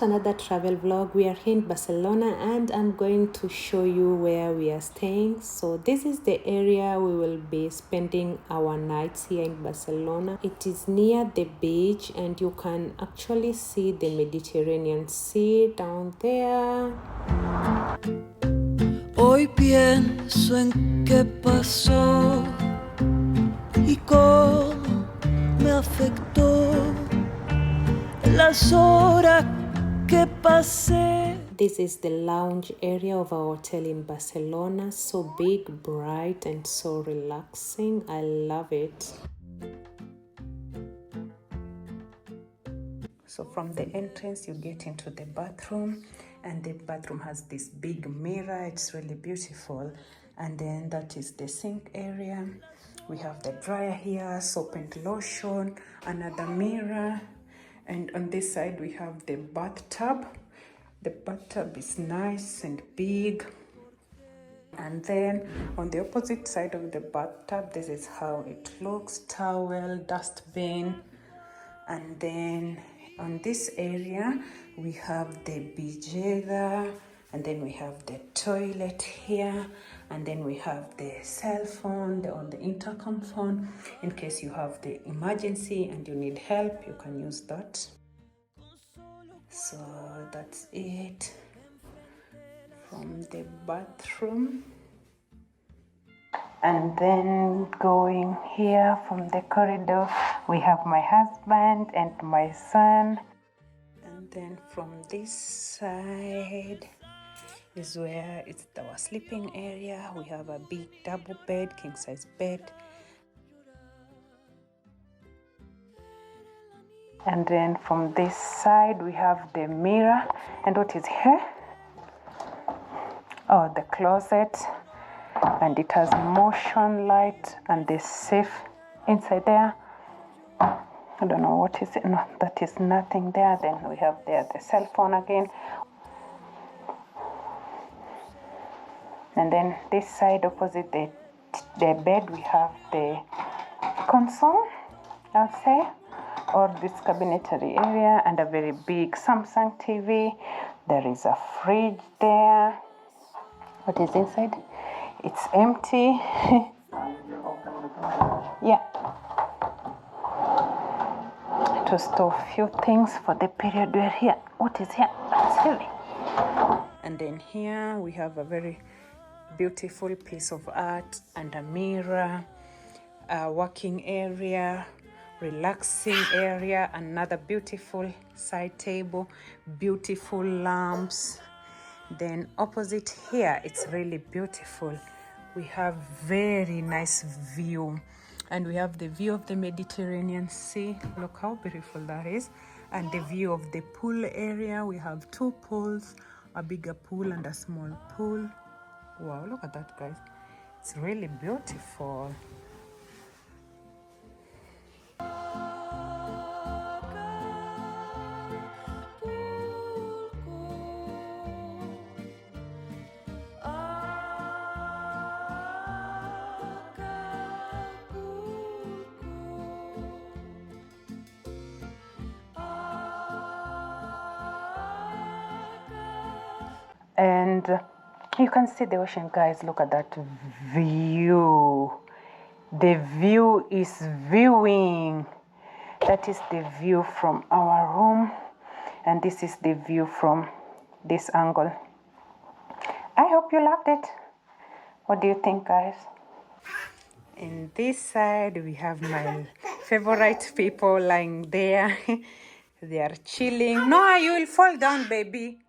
to another travel vlog. We are here in Barcelona and I'm going to show you where we are staying. So this is the area we will be spending our nights here in Barcelona. It is near the beach and you can actually see the Mediterranean Sea down there. Hoy pienso en qué pasó y cómo me afectó las horas que pasé. This is the lounge area of our hotel in Barcelona. So big, bright, and so relaxing. I love it. So from the entrance, you get into the bathroom, and the bathroom has this big mirror. It's really beautiful. And then that is the sink area. We have the dryer here, soap and lotion, another mirror. And on this side, we have the bathtub. The bathtub is nice and big. And then on the opposite side of the bathtub, this is how it looks: towel, dustbin. And then on this area, we have the bijega, and then we have the toilet here, and then we have the cell phone or the intercom phone. In case you have the emergency and you need help, you can use that. So that's it from the bathroom. And then going here from the corridor, we have my husband and my son. And then from this side is where it's our sleeping area. We have a big double bed, king size bed. And then from this side, we have the mirror. And what is here? Oh, the closet. And it has motion light and the safe inside there. I don't know what is it. No, that is nothing there. Then we have there the cell phone again. And then this side opposite the bed, we have the console, I'll say, or this cabinetry area, and a very big Samsung TV. There is a fridge there. What is inside? It's empty. Yeah. To store a few things for the period we're here. What is here? It's heavy. And then here we have a very beautiful piece of art and a mirror, a working area, relaxing area, another beautiful side table, beautiful lamps. Then opposite here, it's really beautiful. We have very nice view, and we have the view of the Mediterranean Sea. Look how beautiful that is. And the view of the pool area. We have two pools, a bigger pool and a small pool. Wow, look at that, guys. It's really beautiful. And you can see the ocean, guys. Look at that view. The view is viewing. That is the view from our room, and this is the view from this angle. I hope you loved it. What do you think, guys? In this side, we have my favorite people lying there. They are chilling. No, you will fall down, baby.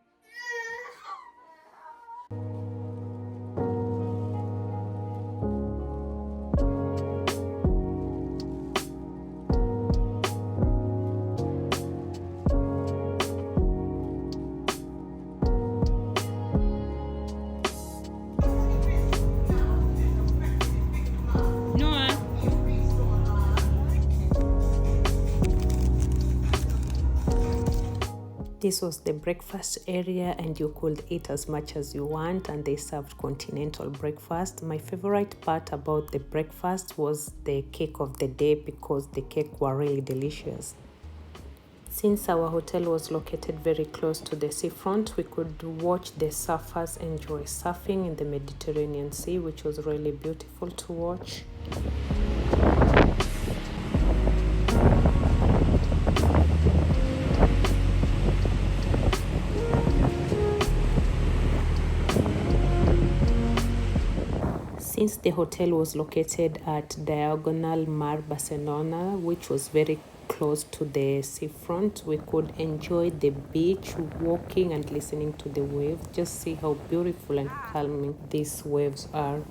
This was the breakfast area, and you could eat as much as you want, and they served continental breakfast. My favorite part about the breakfast was the cake of the day, because the cake were really delicious. Since our hotel was located very close to the seafront, we could watch the surfers enjoy surfing in the Mediterranean Sea, which was really beautiful to watch. Since the hotel was located at Diagonal Mar Barcelona, which was very close to the seafront, we could enjoy the beach, walking and listening to the waves. Just see how beautiful and calming these waves are.